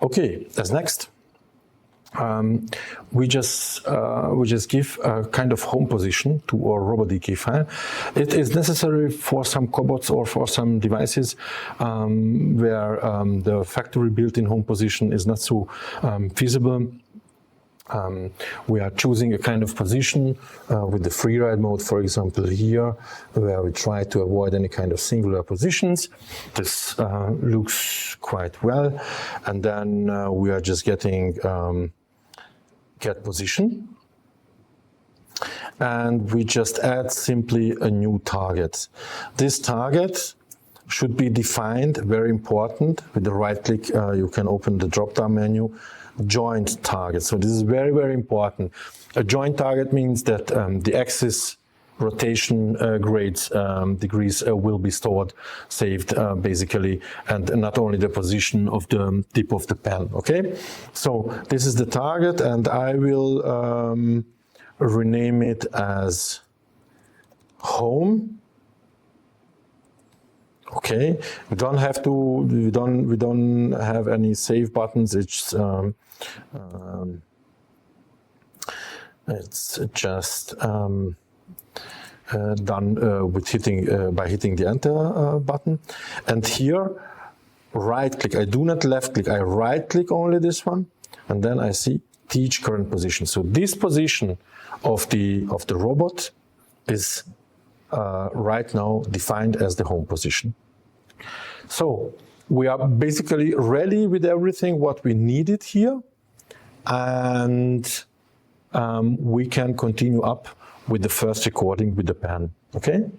Okay, as next, we just give a kind of home position to our RobotDK file. It is necessary for some cobots or for some devices where the factory built-in home position is not so feasible. We are choosing a kind of position with the free ride mode, for example, here, where we try to avoid any kind of singular positions. This looks quite well. And then we are just getting get position. And we just add simply a new target. This target should be defined, very important. With the right click, you can open the drop-down menu, joint target. So this is very, very important. A joint target means that the axis rotation degrees will be stored, saved basically, and not only the position of the tip of the pen, okay? So this is the target, and I will rename it as home. Okay, we don't have to. We don't have any save buttons. It's just done with by hitting the enter button. And here, right click. I do not left click. I right click only this one, and then I see teach current position. So this position of the robot is right now defined as the home position. So we are basically ready with everything what we needed here, and we can continue up with the first recording with the pen. Okay.